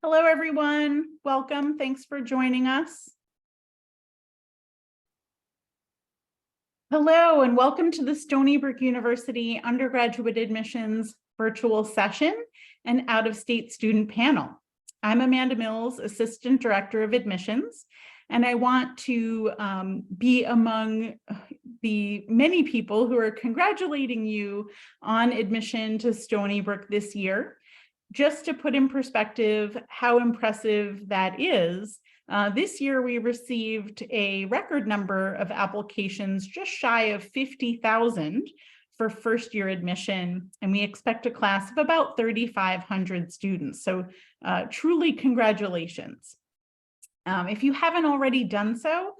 Hello, everyone. Welcome. Thanks for joining us. Hello, and welcome to the Stony Brook University Undergraduate Admissions virtual session and out-of-state student panel. I'm Amanda Mills, Assistant Director of Admissions, and I want to be among the many people who are congratulating you on admission to Stony Brook this year. Just to put in perspective how impressive that is, this year we received a record number of applications, just shy of 50,000 for first year admission, and we expect a class of about 3,500 students. So truly congratulations. If you haven't already done so,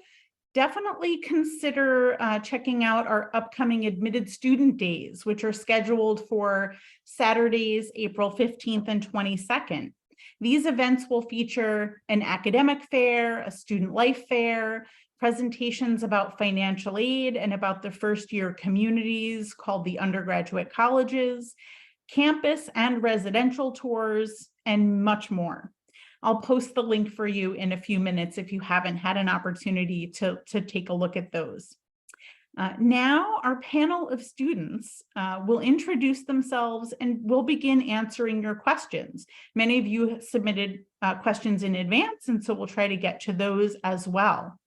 definitely consider checking out our upcoming admitted student days, which are scheduled for Saturdays, April 15th and 22nd. These events will feature an academic fair, a student life fair, presentations about financial aid and about the first year communities called the undergraduate colleges, campus and residential tours, and much more. I'll post the link for you in a few minutes if you haven't had an opportunity to take a look at those. Now our panel of students will introduce themselves and we'll begin answering your questions. Many of you submitted questions in advance, and so we'll try to get to those as well.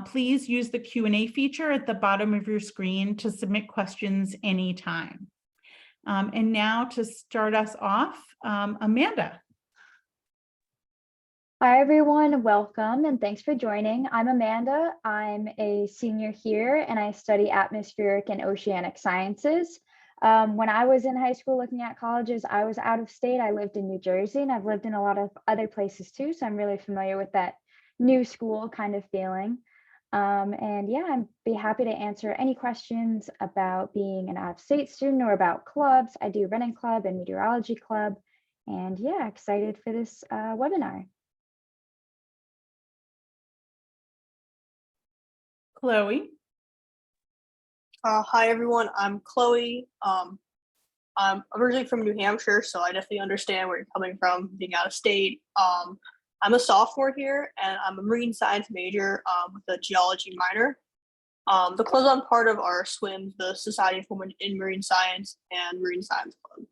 Please use the Q&A feature at the bottom of your screen to submit questions anytime. And now to start us off, Amanda. Hi, everyone. Welcome and thanks for joining. I'm Amanda. I'm a senior here and I study atmospheric and oceanic sciences. When I was in high school looking at colleges, I was out of state. I lived in New Jersey and I've lived in a lot of other places too. So I'm really familiar with that new school kind of feeling. And yeah, I'd be happy to answer any questions about being an out-of-state student or about clubs. I do running club and meteorology club. And yeah, excited for this webinar. Chloe. Hi, everyone. I'm Chloe. I'm originally from New Hampshire, so I definitely understand where you're coming from, being out of state. I'm a sophomore here, and I'm a marine science major with a geology minor. The clubs I'm part of are SWIM, the Society for Women in Marine Science, and Marine Science Club.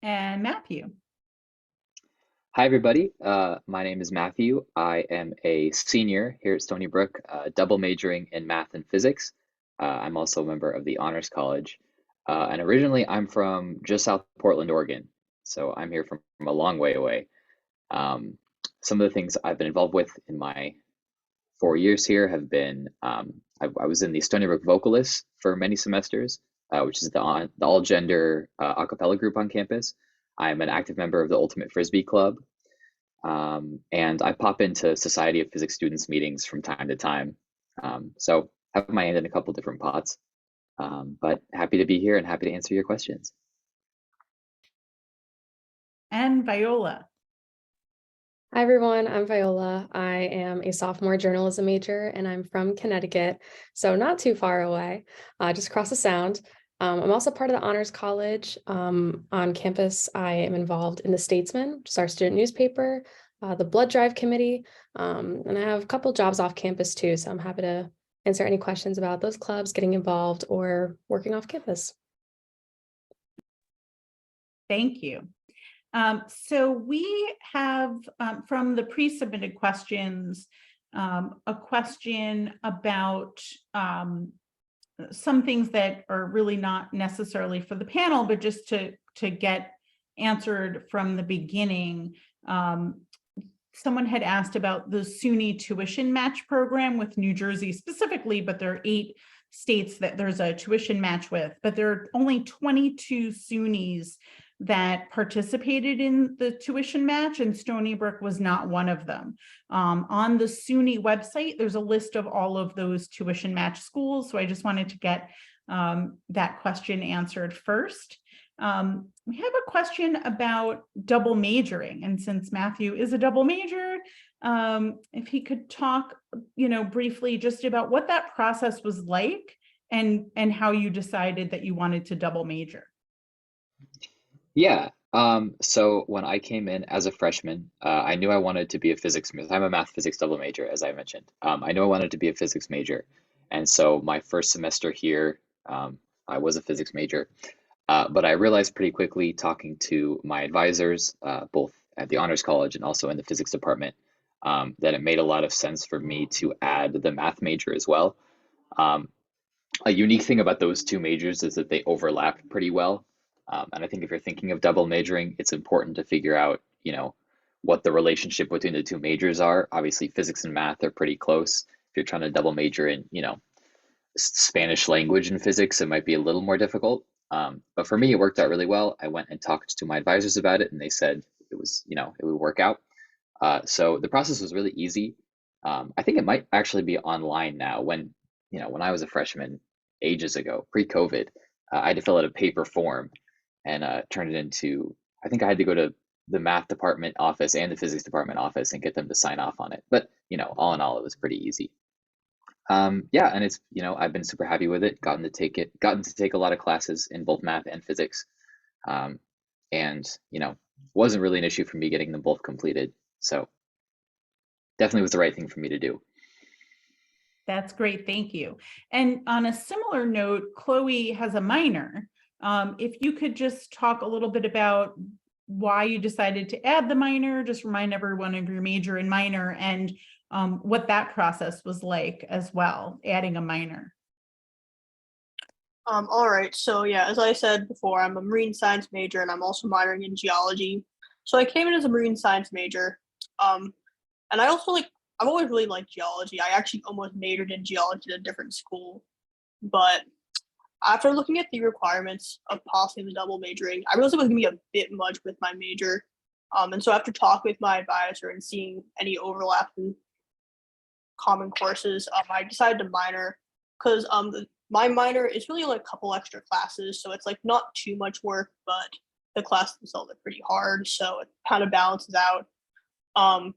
And Matthew. Hi, everybody. My name is Matthew. I am a senior here at Stony Brook, double majoring in math and physics. I'm also a member of the Honors College. And originally, I'm from just south of Portland, Oregon. So I'm here from a long way away. Some of the things I've been involved with in my 4 years here have been, I was in the Stony Brook Vocalists for many semesters, which is the all-gender a cappella group on campus. I'm an active member of the Ultimate Frisbee Club, and I pop into Society of Physics Students meetings from time to time. So I have my hand in a couple different pots, but happy to be here and happy to answer your questions. And Viola. Hi, everyone. I'm Viola. I am a sophomore journalism major, and I'm from Connecticut, so not too far away, just across the sound. I'm also part of the Honors College. On campus, I am involved in the Statesman, which is our student newspaper, the Blood Drive Committee, and I have a couple jobs off campus too, so I'm happy to answer any questions about those clubs, getting involved, or working off campus. Thank you. So we have, from the pre-submitted questions, a question about some things that are really not necessarily for the panel, but just to get answered from the beginning. Someone had asked about the SUNY tuition match program with New Jersey specifically, but there are 8 states that there's a tuition match with, but there are only 22 SUNYs that participated in the tuition match, and Stony Brook was not one of them. On the SUNY website, there's a list of all of those tuition match schools, so I just wanted to get that question answered first. We have a question about double majoring, and since Matthew is a double major, if he could talk, briefly just about what that process was like and how you decided that you wanted to double major. Yeah, So when I came in as a freshman, I knew I wanted to be a physics major. I'm a math physics double major, as I mentioned. I knew I wanted to be a physics major. And so my first semester here, I was a physics major. But I realized pretty quickly talking to my advisors, both at the Honors College and also in the physics department, that it made a lot of sense for me to add the math major as well. Um, a unique thing about those two majors is that they overlap pretty well. And I think if you're thinking of double majoring, it's important to figure out, what the relationship between the two majors are. Obviously, physics and math are pretty close. If you're trying to double major in, Spanish language and physics, it might be a little more difficult. But for me, it worked out really well. I went and talked to my advisors about it, and they said it was, it would work out. So the process was really easy. I think it might actually be online now. When I was a freshman ages ago, pre-COVID, I had to fill out a paper form and turn it into. I think I had to go to the math department office and the physics department office and get them to sign off on it. But all in all, it was pretty easy. Yeah, and it's, I've been super happy with it. Gotten to take a lot of classes in both math and physics. Um, and, wasn't really an issue for me getting them both completed. So definitely was the right thing for me to do. That's great, thank you. And on a similar note, Chloe has a minor. If you could just talk a little bit about why you decided to add the minor, just remind everyone of your major and minor, and what that process was like as well, adding a minor. All right. So yeah, as I said before, I'm a marine science major and I'm also minoring in geology. So I came in as a marine science major. And I also I've always really liked geology. I actually almost majored in geology at a different school. But after looking at the requirements of possibly the double majoring, I realized it was gonna be a bit much with my major. And so after talking with my advisor and seeing any overlap in common courses, I decided to minor because my minor is really only a couple extra classes, so it's not too much work, but the classes themselves are pretty hard, so it kind of balances out. Um,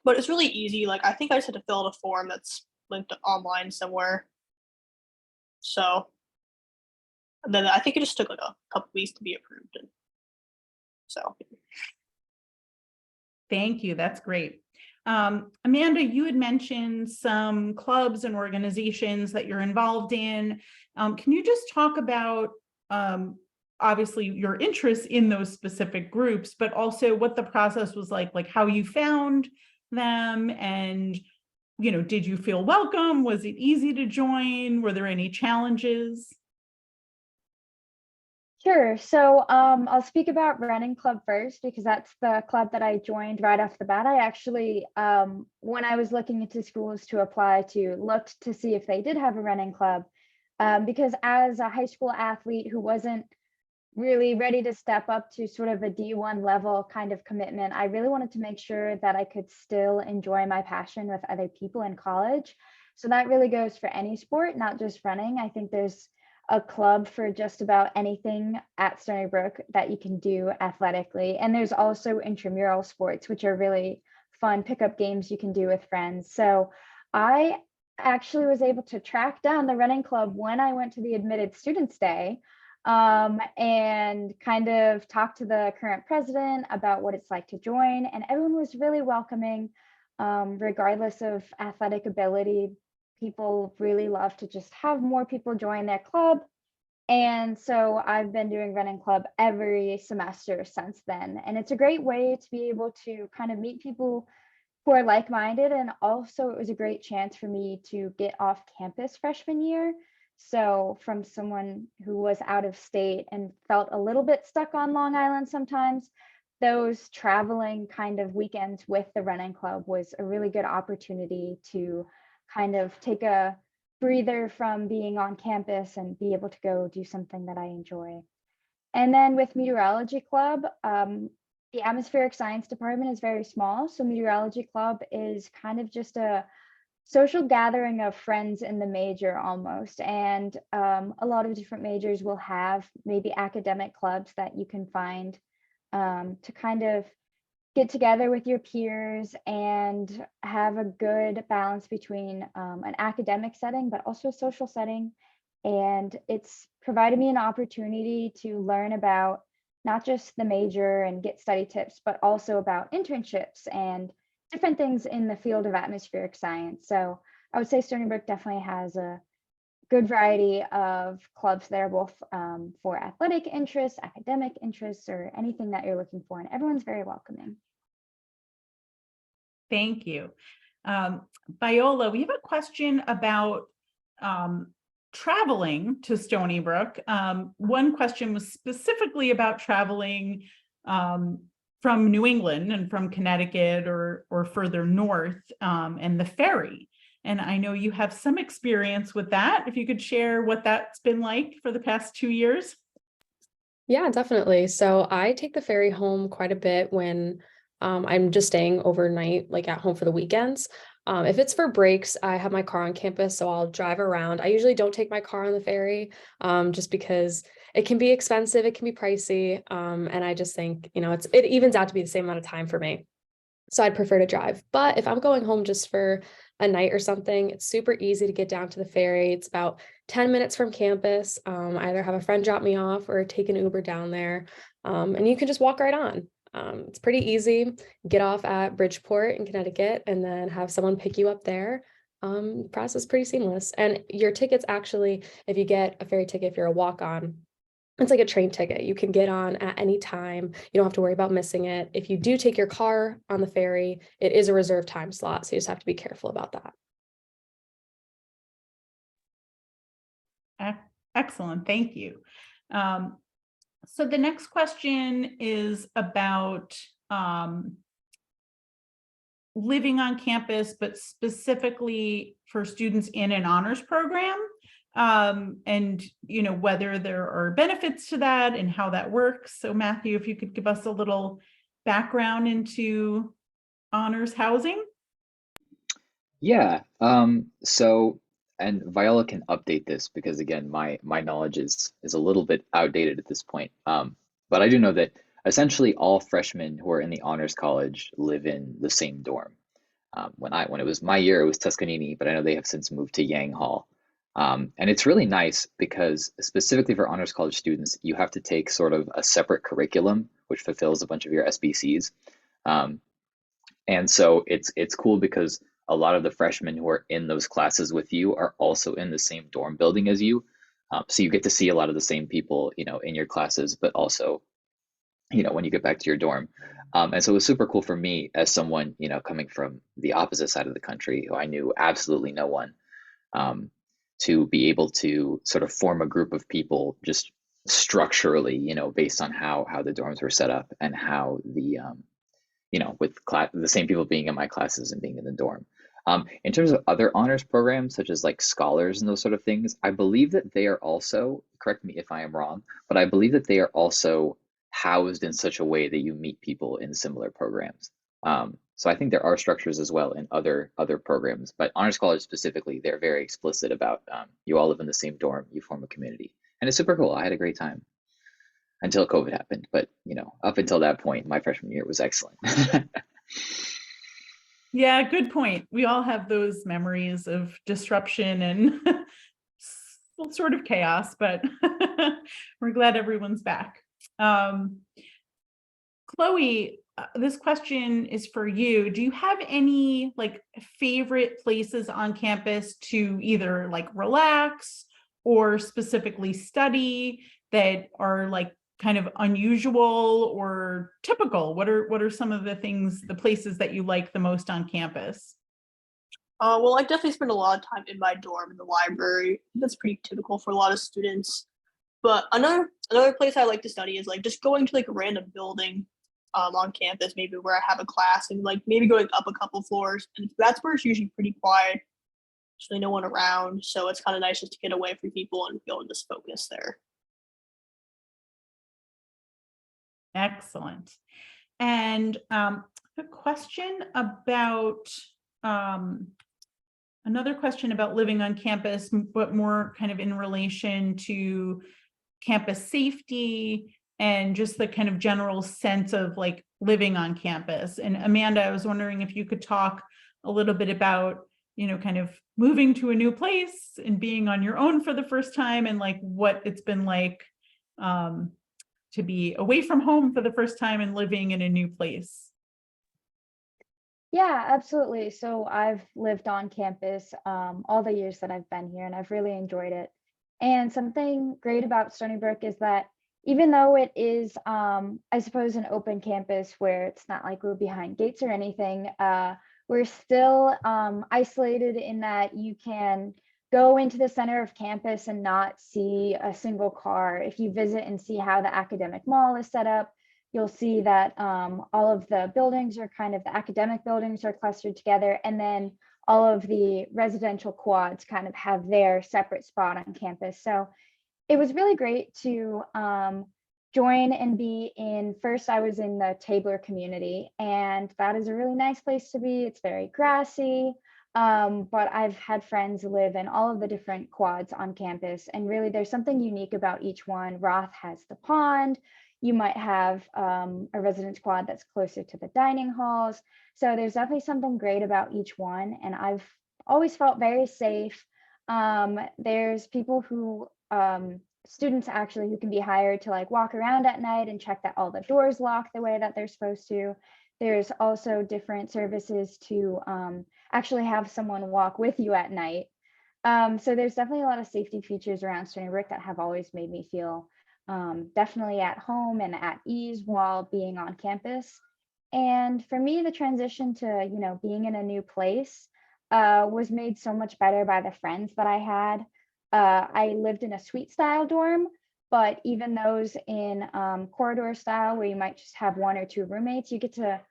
but it's really easy. I think I just had to fill out a form that's linked online somewhere. So and then I think it just took a couple weeks to be approved, and so Thank you, that's great. Amanda, you had mentioned some clubs and organizations that you're involved in. Can you just talk about, obviously your interest in those specific groups, but also what the process was like how you found them, and did you feel welcome? Was it easy to join? Were there any challenges? Sure. So I'll speak about running club first because that's the club that I joined right off the bat. I actually, when I was looking into schools to apply to, looked to see if they did have a running club, because as a high school athlete who wasn't really ready to step up to sort of a D1 level kind of commitment, I really wanted to make sure that I could still enjoy my passion with other people in college. So that really goes for any sport, not just running. I think there's a club for just about anything at Stony Brook that you can do athletically. And there's also intramural sports, which are really fun pickup games you can do with friends. So I actually was able to track down the running club when I went to the admitted students day, and kind of talk to the current president about what it's like to join. And everyone was really welcoming, regardless of athletic ability. People really love to just have more people join their club. And so I've been doing running club every semester since then. And it's a great way to be able to kind of meet people who are like-minded. And also it was a great chance for me to get off campus freshman year. So from someone who was out of state and felt a little bit stuck on Long Island sometimes, those traveling kind of weekends with the running club was a really good opportunity to kind of take a breather from being on campus and be able to go do something that I enjoy. And then with Meteorology Club, the atmospheric science department is very small. So Meteorology Club is kind of just a social gathering of friends in the major almost. And a lot of different majors will have maybe academic clubs that you can find to kind of get together with your peers and have a good balance between an academic setting, but also a social setting. And it's provided me an opportunity to learn about not just the major and get study tips, but also about internships and different things in the field of atmospheric science. So I would say Stony Brook definitely has a good variety of clubs that are both for athletic interests, academic interests, or anything that you're looking for, and everyone's very welcoming. Thank you. Viola, we have a question about traveling to Stony Brook. One question was specifically about traveling from New England and from Connecticut or further north, and the ferry. And I know you have some experience with that. If you could share what that's been like for the past 2 years. Yeah, definitely. So I take the ferry home quite a bit when I'm just staying overnight, like at home for the weekends. If it's for breaks, I have my car on campus, so I'll drive around. I usually don't take my car on the ferry, just because it can be expensive, it can be pricey, and I just think, it evens out to be the same amount of time for me. So I'd prefer to drive. But if I'm going home just for a night or something, it's super easy to get down to the ferry. It's about 10 minutes from campus. I either have a friend drop me off or take an Uber down there, and you can just walk right on. It's pretty easy. Get off at Bridgeport in Connecticut and then have someone pick you up there. The process is pretty seamless. And your tickets actually, if you get a ferry ticket, if you're a walk-on, it's like a train ticket. You can get on at any time. You don't have to worry about missing it. If you do take your car on the ferry, it is a reserved time slot, so you just have to be careful about that. Excellent, thank you. So the next question is about living on campus, but specifically for students in an honors program. And whether there are benefits to that and how that works. So Matthew, if you could give us a little background into honors housing. Yeah. And Viola can update this because again, my knowledge is a little bit outdated at this point. But I do know that essentially all freshmen who are in the honors college live in the same dorm. When it was my year, it was Tuscanini, but I know they have since moved to Yang Hall. And it's really nice because specifically for honors college students, you have to take sort of a separate curriculum, which fulfills a bunch of your SBCs. And so it's cool because a lot of the freshmen who are in those classes with you are also in the same dorm building as you. So you get to see a lot of the same people, in your classes, but also, when you get back to your dorm. And so it was super cool for me as someone, coming from the opposite side of the country, who I knew absolutely no one, to be able to sort of form a group of people just structurally, based on how the dorms were set up and how the, with the same people being in my classes and being in the dorm. In terms of other honors programs, such as like scholars and those sort of things, I believe that they are also, correct me if I am wrong, but I believe that they are also housed in such a way that you meet people in similar programs. So I think there are structures as well in other programs, but honors college specifically, they're very explicit about you all live in the same dorm, you form a community, and it's super cool. I had a great time until COVID happened, but up until that point, my freshman year was excellent. Yeah, good point. We all have those memories of disruption and sort of chaos, but we're glad everyone's back. Chloe, this question is for you. Do you have any favorite places on campus to either relax or specifically study that are kind of unusual or typical? What are some of the places that you like the most on campus? Well, I definitely spend a lot of time in my dorm in the library. That's pretty typical for a lot of students. But another place I like to study is just going to a random building on campus, maybe where I have a class, and maybe going up a couple floors. And that's where it's usually pretty quiet. Usually no one around. So it's kind of nice just to get away from people and go and just focus there. Excellent. And a question about another question about living on campus, but more kind of in relation to campus safety and just the kind of general sense of living on campus. And Amanda, I was wondering if you could talk a little bit about, kind of moving to a new place and being on your own for the first time and what it's been like to be away from home for the first time and living in a new place? Yeah, absolutely. So I've lived on campus all the years that I've been here, and I've really enjoyed it. And something great about Stony Brook is that even though it is, I suppose, an open campus where it's not like we're behind gates or anything, we're still isolated in that you can go into the center of campus and not see a single car. If you visit and see how the academic mall is set up, you'll see that all of the buildings are kind of, the academic buildings are clustered together, and then all of the residential quads kind of have their separate spot on campus. So it was really great to join and be in. First, I was in the Tabler community, and that is a really nice place to be. It's very grassy, but I've had friends live in all of the different quads on campus, and really there's something unique about each one. Roth has the pond. You might have a residence quad that's closer to the dining halls. So there's definitely something great about each one. And I've always felt very safe. There's people who, students actually, who can be hired to like walk around at night and check that all the doors lock the way that they're supposed to. There's also different services to actually have someone walk with you at night. So there's definitely a lot of safety features around Stony Brook that have always made me feel definitely at home and at ease while being on campus. And for me, the transition to, being in a new place was made so much better by the friends that I had. I lived in a suite style dorm, but even those in corridor style, where you might just have one or two roommates, you get to,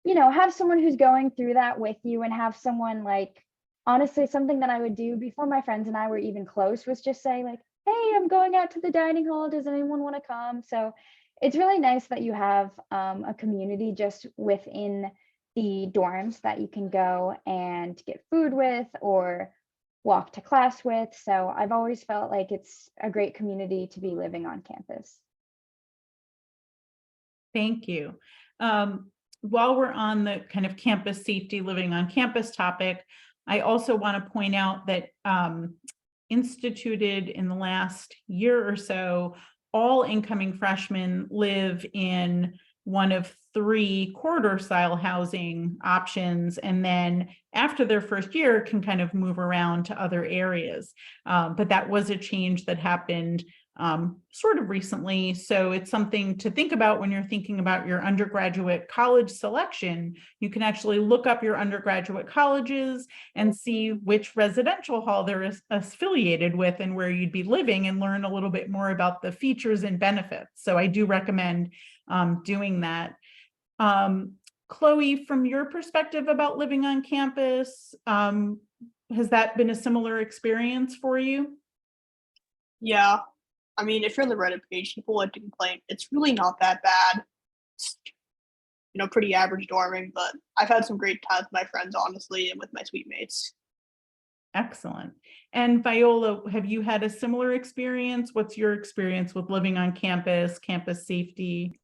have someone who's going through that with you, and have someone like, honestly, something that I would do before my friends and I were even close was just say like, hey, I'm going out to the dining hall. Does anyone want to come? So it's really nice that you have a community just within the dorms that you can go and get food with or walk to class with. So I've always felt like it's a great community to be living on campus. Thank you. While we're on the kind of campus safety, living on campus topic, I also want to point out that instituted in the last year or so, all incoming freshmen live in one of 3 corridor style housing options, and then after their first year can kind of move around to other areas. But that was a change that happened sort of recently. So it's something to think about when you're thinking about your undergraduate college selection. You can actually look up your undergraduate colleges and see which residential hall they're affiliated with and where you'd be living, and learn a little bit more about the features and benefits. So I do recommend doing that. Chloe, from your perspective about living on campus, has that been a similar experience for you? Yeah. I mean, if you're on the Reddit page, people like to complain. It's really not that bad. It's, pretty average dorming, but I've had some great times with my friends, honestly, and with my suite mates. Excellent. And Viola, have you had a similar experience? What's your experience with living on campus, campus safety?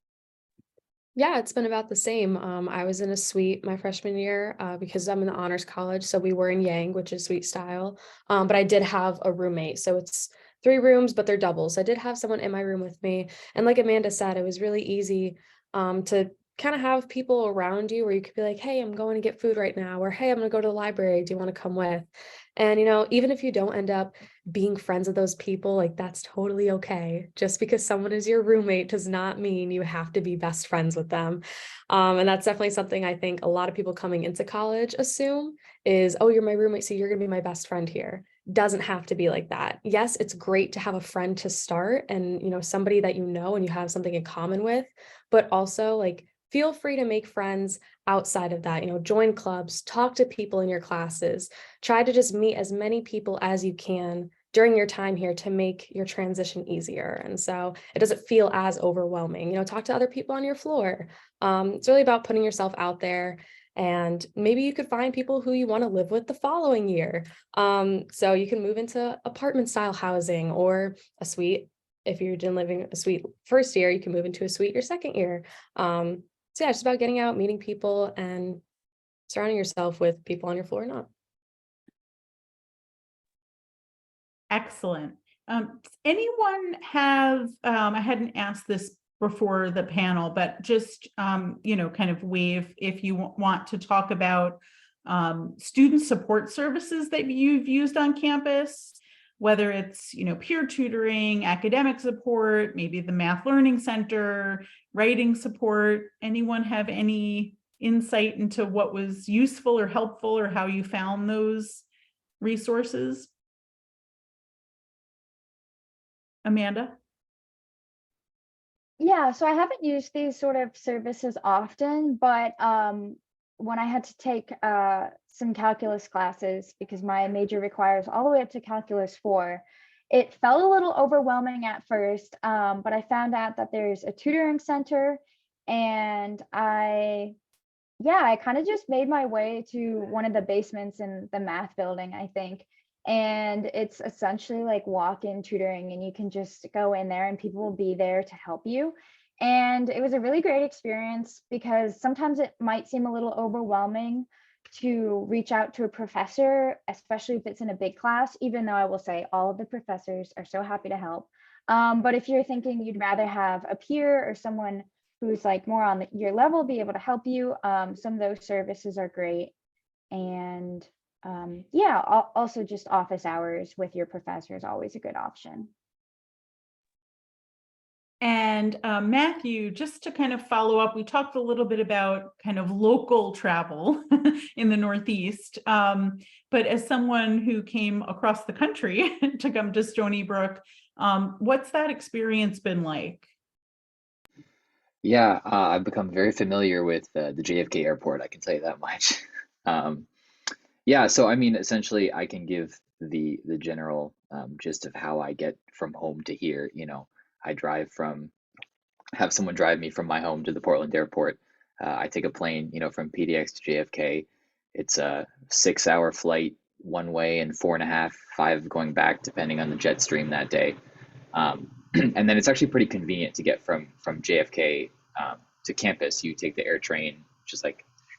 Yeah, it's been about the same. I was in a suite my freshman year because I'm in the honors college. So we were in Yang, which is suite style. But I did have a roommate. So it's 3 rooms, but they're doubles. I did have someone in my room with me. And like Amanda said, it was really easy to kind of have people around you where you could be like, hey, I'm going to get food right now, or hey, I'm going to go to the library. Do you want to come with? And, even if you don't end up being friends with those people, like that's totally okay. Just because someone is your roommate does not mean you have to be best friends with them. And that's definitely something I think a lot of people coming into college assume is, oh, you're my roommate, so you're going to be my best friend here. Doesn't have to be like that. Yes, it's great to have a friend to start and, somebody that you know and you have something in common with, but also like feel free to make friends outside of that, join clubs, talk to people in your classes, try to just meet as many people as you can during your time here to make your transition easier. And so it doesn't feel as overwhelming, talk to other people on your floor. It's really about putting yourself out there, and maybe you could find people who you want to live with the following year. So you can move into apartment style housing or a suite. If you're living a suite first year, you can move into a suite your second year. So yeah, it's about getting out, meeting people, and surrounding yourself with people on your floor or not. Excellent. Does anyone have, I hadn't asked this before the panel, but just, kind of wave if you want to talk about student support services that you've used on campus, whether it's, peer tutoring, academic support, maybe the Math Learning Center, writing support. Anyone have any insight into what was useful or helpful or how you found those resources? Amanda? Yeah, so I haven't used these sort of services often, but when I had to take some calculus classes, because my major requires all the way up to calculus 4, it felt a little overwhelming at first, but I found out that there's a tutoring center, and I kind of just made my way to one of the basements in the math building, I think. And it's essentially like walk-in tutoring, and you can just go in there and people will be there to help you. And it was a really great experience, because sometimes it might seem a little overwhelming to reach out to a professor, especially if it's in a big class, even though I will say all of the professors are so happy to help. But if you're thinking you'd rather have a peer or someone who's like more on your level be able to help you, some of those services are great. And also just office hours with your professor is always a good option. And Matthew, just to kind of follow up, we talked a little bit about kind of local travel in the Northeast, but as someone who came across the country to come to Stony Brook, what's that experience been like? Yeah, I've become very familiar with the JFK airport, I can tell you that much. Yeah, so I mean, essentially, I can give the general gist of how I get from home to here. I have someone drive me from my home to the Portland airport. I take a plane, from PDX to JFK. It's a 6-hour flight one way and 4.5, 5 going back, depending on the jet stream that day. And then it's actually pretty convenient to get from JFK to campus. You take the air train, which is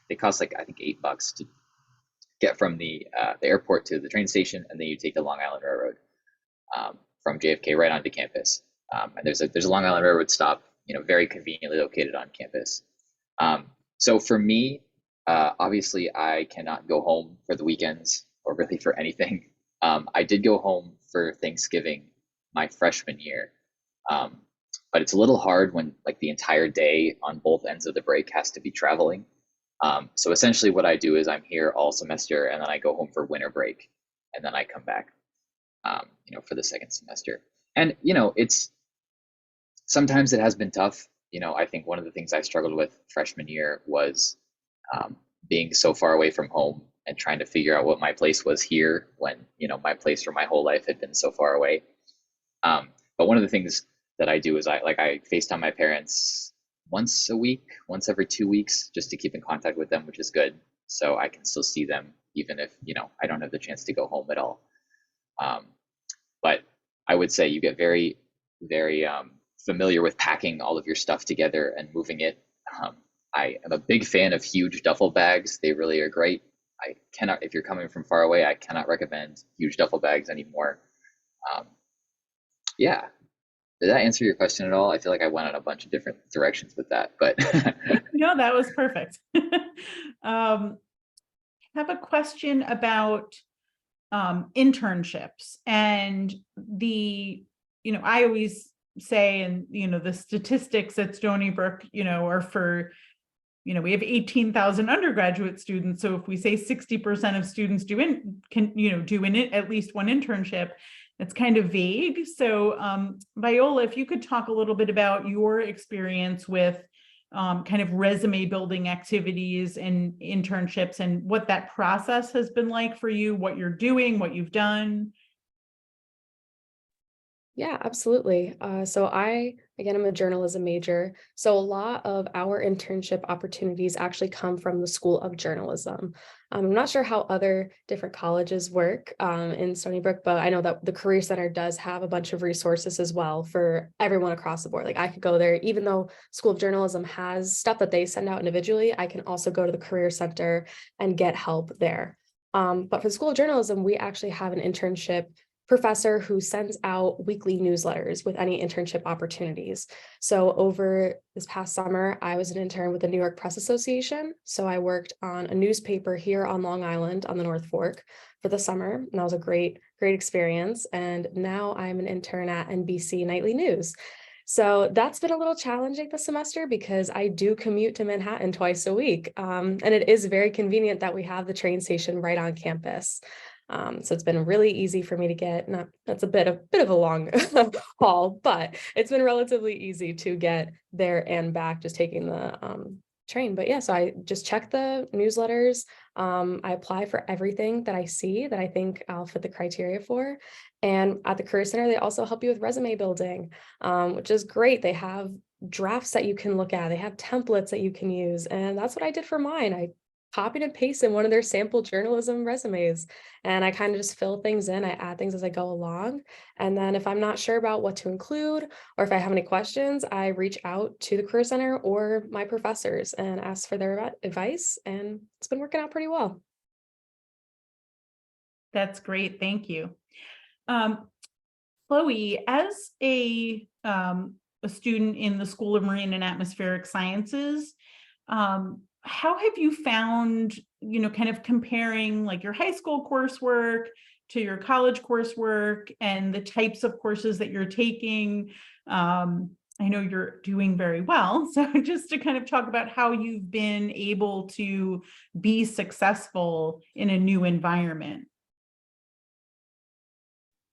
they cost I think $8 to get from the airport to the train station, and then you take the Long Island Railroad from JFK right onto campus. And there's a Long Island Railroad stop, very conveniently located on campus. So for me, obviously, I cannot go home for the weekends or really for anything. I did go home for Thanksgiving my freshman year, but it's a little hard when the entire day on both ends of the break has to be traveling. So essentially what I do is I'm here all semester, and then I go home for winter break, and then I come back, for the second semester. And, sometimes it has been tough. I think one of the things I struggled with freshman year was being so far away from home and trying to figure out what my place was here when, my place for my whole life had been so far away. But one of the things that I do is I FaceTime my parents once a week, once every 2 weeks, just to keep in contact with them, which is good. So I can still see them, even if, I don't have the chance to go home at all. But I would say you get very, very familiar with packing all of your stuff together and moving it. I am a big fan of huge duffel bags. They really are great. If you're coming from far away, I cannot recommend huge duffel bags anymore. Yeah. Did that answer your question at all? I feel like I went on a bunch of different directions with that, but No, that was perfect. I have a question about internships, and I always say, and the statistics at Stony Brook, are for, we have 18,000 undergraduate students. So if we say 60% of students do at least one internship, it's kind of vague. So Viola, if you could talk a little bit about your experience with kind of resume building activities and internships, and what that process has been like for you, what you're doing, what you've done. Yeah, absolutely. So again, I'm a journalism major. So a lot of our internship opportunities actually come from the School of Journalism. I'm not sure how other different colleges work in Stony Brook, but I know that the Career Center does have a bunch of resources as well for everyone across the board. I could go there, even though School of Journalism has stuff that they send out individually, I can also go to the Career Center and get help there. But for the School of Journalism, we actually have an internship professor who sends out weekly newsletters with any internship opportunities. So over this past summer, I was an intern with the New York Press Association. So I worked on a newspaper here on Long Island on the North Fork for the summer. And that was a great experience. And now I'm an intern at NBC Nightly News. So that's been a little challenging this semester because I do commute to Manhattan twice a week. And it is very convenient that we have the train station right on campus. So it's been really easy for me to get, that's a bit of a long haul, but it's been relatively easy to get there and back just taking the train. But yeah, so I just check the newsletters. I apply for everything that I see that I think I'll fit the criteria for. And at the Career Center, they also help you with resume building, which is great. They have drafts that you can look at. They have templates that you can use. And that's what I did for mine. I copied and pasted one of their sample journalism resumes, and I kind of just fill things in. I add things as I go along. And then if I'm not sure about what to include, or if I have any questions, I reach out to the Career Center or my professors and ask for their advice. And it's been working out pretty well. That's great. Thank you. Chloe, as a student in the School of Marine and Atmospheric Sciences, how have you found, kind of comparing like your high school coursework to your college coursework and the types of courses that you're taking? I know you're doing very well. So just to kind of talk about how you've been able to be successful in a new environment.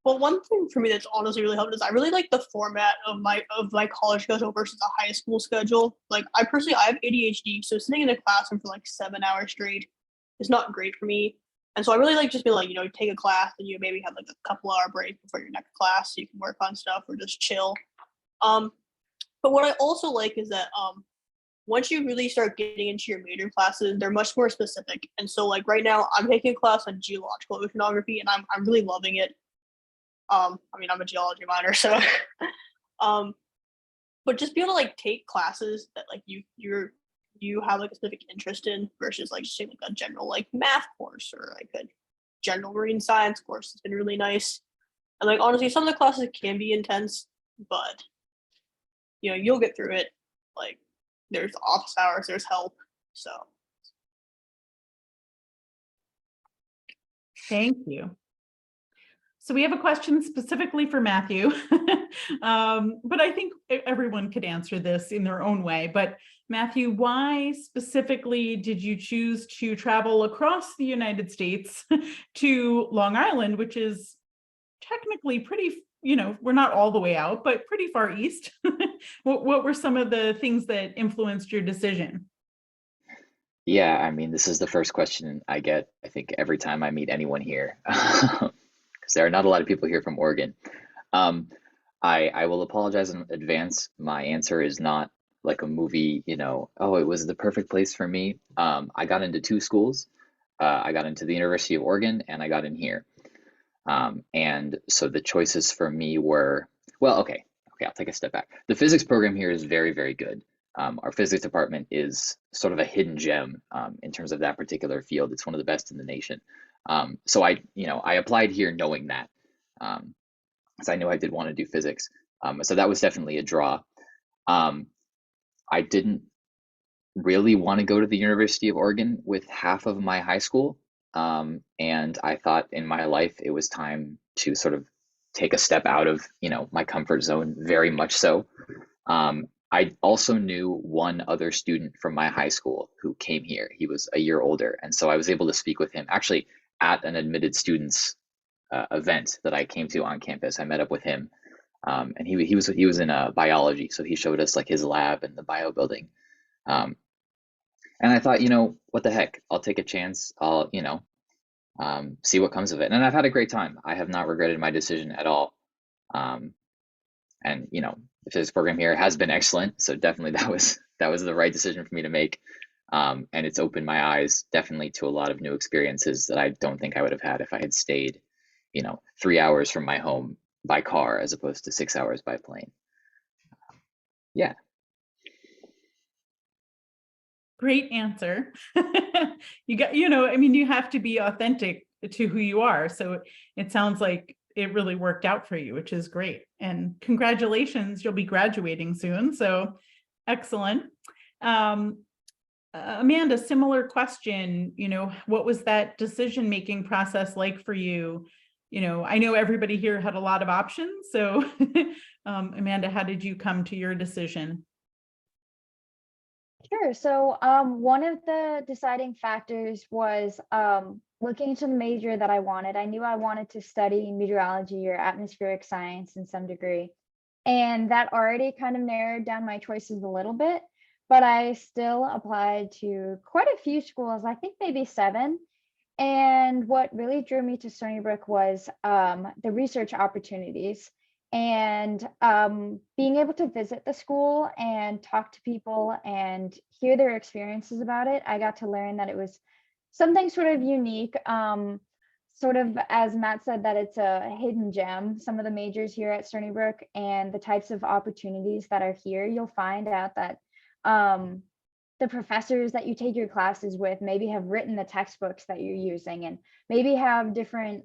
Well, one thing for me that's honestly really helped is I really like the format of my college schedule versus a high school schedule. Like I have ADHD, so sitting in a classroom for like 7 hours straight is not great for me. And so I really like just be like, take a class and you maybe have like a couple-hour break before your next class so you can work on stuff or just chill. But what I also like is that once you really start getting into your major classes, they're much more specific. And so like right now I'm taking a class on geological oceanography and I'm really loving it. I'm a geology minor, so but just be able to like take classes that like you have like a specific interest in versus like just like a general like math course or like a general marine science course has been really nice. And like honestly, some of the classes can be intense, but you'll get through it. Like there's office hours, there's help. So Thank you. So we have a question specifically for Matthew, but I think everyone could answer this in their own way. But Matthew, why specifically did you choose to travel across the United States to Long Island, which is technically pretty, we're not all the way out, but pretty far east? What were some of the things that influenced your decision? Yeah, I mean, this is the first question I get, I think, every time I meet anyone here. Because there are not a lot of people here from Oregon. I will apologize in advance. My answer is not like a movie, oh, it was the perfect place for me. I got into two schools. I got into the University of Oregon and I got in here. And so the choices for me were, well, okay, I'll take a step back. The physics program here is very, very good. Our physics department is sort of a hidden gem in terms of that particular field. It's one of the best in the nation. So I applied here knowing that, because I knew I did want to do physics. So that was definitely a draw. I didn't really want to go to the University of Oregon with half of my high school. And I thought in my life, it was time to sort of take a step out of, my comfort zone, very much so. I also knew one other student from my high school who came here. He was a year older. And so I was able to speak with him actually at an admitted students event that I came to on campus. I met up with him and he was in biology. So he showed us like his lab and the bio building. And I thought, what the heck, I'll take a chance. I'll, see what comes of it. And I've had a great time. I have not regretted my decision at all. And the physics program here has been excellent. So definitely that was the right decision for me to make. And it's opened my eyes definitely to a lot of new experiences that I don't think I would have had if I had stayed, 3 hours from my home by car as opposed to 6 hours by plane. Yeah. Great answer. You got, you have to be authentic to who you are. So it sounds like it really worked out for you, which is great. And congratulations, you'll be graduating soon. So excellent. Amanda, similar question, what was that decision-making process like for you? I know everybody here had a lot of options. So Amanda, how did you come to your decision? Sure. So one of the deciding factors was looking into the major that I wanted. I knew I wanted to study meteorology or atmospheric science in some degree. And that already kind of narrowed down my choices a little bit, but I still applied to quite a few schools, I think maybe 7. And what really drew me to Stony Brook was the research opportunities and being able to visit the school and talk to people and hear their experiences about it. I got to learn that it was something sort of unique, sort of, as Matt said, that it's a hidden gem, some of the majors here at Stony Brook and the types of opportunities that are here. You'll find out that the professors that you take your classes with maybe have written the textbooks that you're using and maybe have different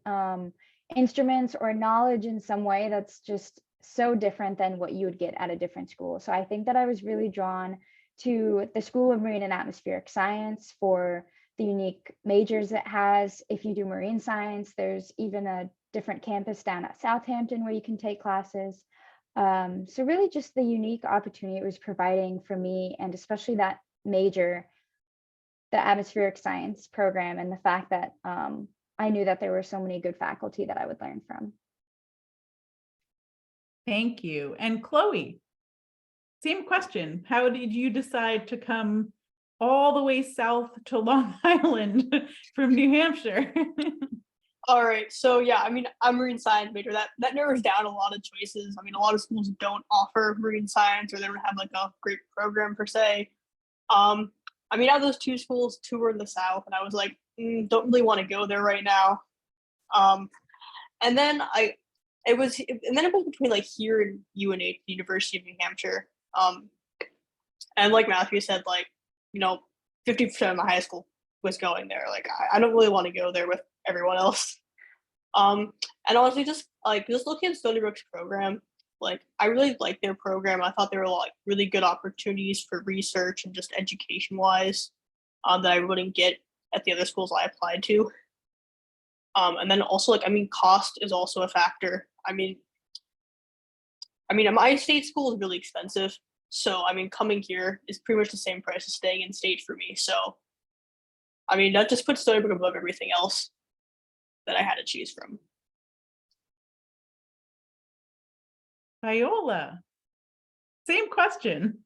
instruments or knowledge in some way that's just so different than what you would get at a different school. So I think that I was really drawn to the School of Marine and Atmospheric Science for the unique majors it has. If you do marine science, there's even a different campus down at Southampton where you can take classes. So really just the unique opportunity it was providing for me, and especially that major, the atmospheric science program, and the fact that I knew that there were so many good faculty that I would learn from. Thank you. And Chloe, same question. How did you decide to come all the way south to Long Island from New Hampshire? All right, so yeah, I mean, I'm a marine science major. That narrows down a lot of choices. I mean, a lot of schools don't offer marine science, or they don't have like a great program per se. I mean, out of those 2 schools, 2 were in the South, and I was like, don't really want to go there right now. And then it was between like here and UNH, the University of New Hampshire. And like Matthew said, like, 50% of my high school was going there. Like, I don't really want to go there with everyone else. And honestly, just looking at Stony Brook's program, like, I really liked their program. I thought there were like really good opportunities for research and just education wise that I wouldn't get at the other schools I applied to. And then also, like, I mean, cost is also a factor. I mean, my state school is really expensive. So, I mean, coming here is pretty much the same price as staying in state for me. So, I mean, that just puts Stony Brook above everything else that I had to choose from. Viola, same question.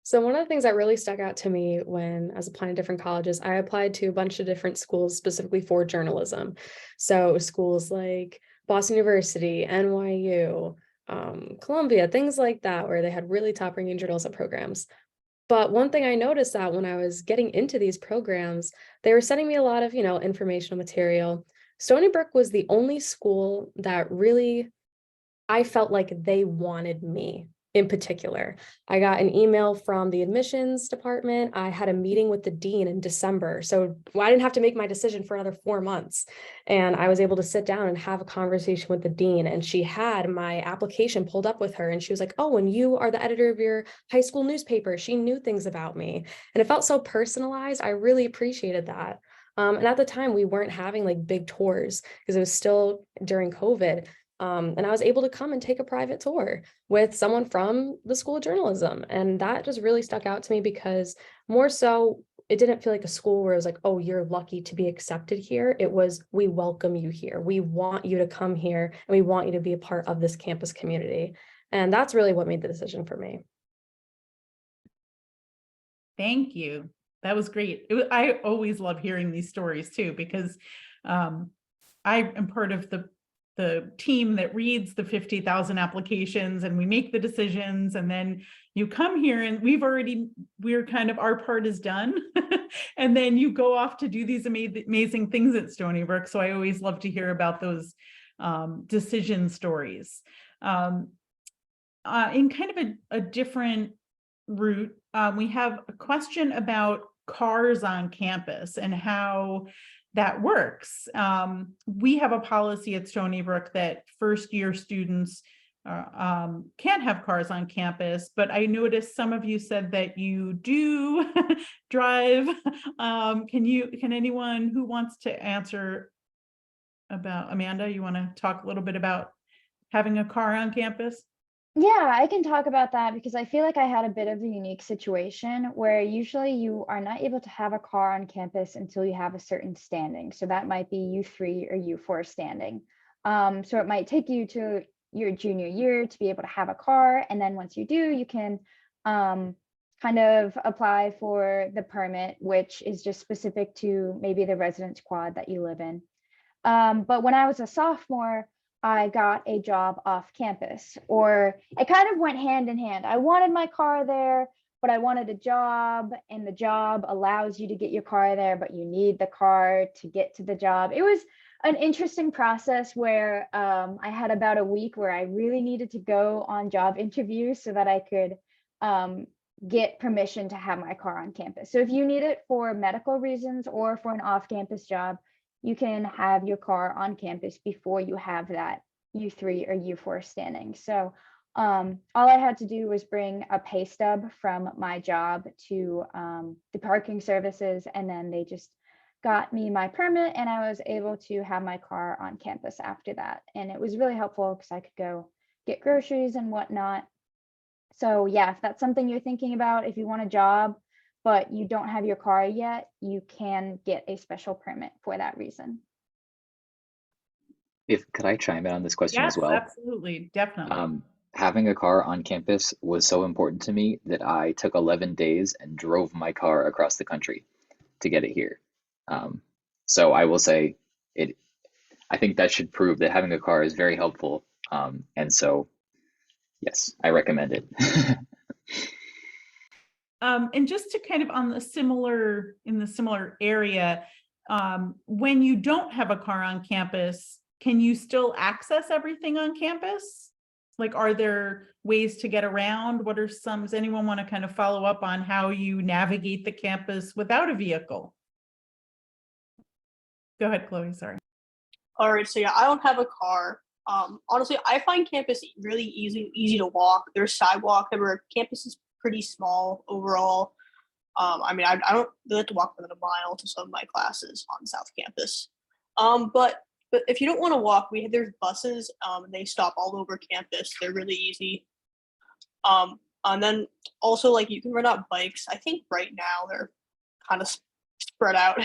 So one of the things that really stuck out to me when I was applying to different colleges, I applied to a bunch of different schools specifically for journalism. So schools like Boston University, NYU, Columbia, things like that, where they had really top-ranking journalism programs. But one thing I noticed that when I was getting into these programs, they were sending me a lot of, informational material. Stony Brook was the only school that really, I felt like they wanted me in particular. I got an email from the admissions department. I had a meeting with the dean in December. So I didn't have to make my decision for another 4 months. And I was able to sit down and have a conversation with the dean. And she had my application pulled up with her. And she was like, oh, and you are the editor of your high school newspaper. She knew things about me. And it felt so personalized. I really appreciated that. And at the time, we weren't having like big tours because it was still during COVID. And I was able to come and take a private tour with someone from the School of Journalism. And that just really stuck out to me because more so, it didn't feel like a school where it was like, oh, you're lucky to be accepted here. It was, we welcome you here. We want you to come here and we want you to be a part of this campus community. And that's really what made the decision for me. Thank you. That was great. I always love hearing these stories too, because I am part of the team that reads the 50,000 applications and we make the decisions, and then you come here and we're kind of, our part is done. And then you go off to do these amazing things at Stony Brook. So I always love to hear about those decision stories. In kind of a different route, we have a question about cars on campus and how that works. We have a policy at Stony Brook that first year students can't have cars on campus, but I noticed some of you said that you do drive. Can anyone who wants to answer about, Amanda, you want to talk a little bit about having a car on campus? Yeah, I can talk about that because I feel like I had a bit of a unique situation where usually you are not able to have a car on campus until you have a certain standing. So that might be U3 or U4 standing. So it might take you to your junior year to be able to have a car. And then once you do, you can kind of apply for the permit, which is just specific to maybe the residence quad that you live in. But when I was a sophomore, I got a job off campus, or it kind of went hand in hand. I wanted my car there, but I wanted a job, and the job allows you to get your car there, but you need the car to get to the job. It was an interesting process where I had about a week where I really needed to go on job interviews so that I could get permission to have my car on campus. So if you need it for medical reasons or for an off-campus job, you can have your car on campus before you have that U3 or U4 standing. So all I had to do was bring a pay stub from my job to the parking services, and then they just got me my permit, and I was able to have my car on campus after that. And it was really helpful because I could go get groceries and whatnot. So yeah, if that's something you're thinking about, if you want a job, but you don't have your car yet, you can get a special permit for that reason. Could I chime in on this question Yes, as well? absolutely, definitely. Having a car on campus was so important to me that I took 11 days and drove my car across the country to get it here. So I will say I think that should prove that having a car is very helpful. And so, yes, I recommend it. And just to kind of in the similar area, when you don't have a car on campus, can you still access everything on campus? Like, are there ways to get around? Does anyone want to kind of follow up on how you navigate the campus without a vehicle? Go ahead, Chloe, sorry. All right, so yeah, I don't have a car. Honestly, I find campus really easy to walk. There's sidewalk everywhere. Campus is pretty small overall. I mean, I don't really have to walk more than a mile to some of my classes on South Campus. But if you don't want to walk, there's buses. They stop all over campus. They're really easy. And then also, like, you can rent out bikes. I think right now they're kind of spread out.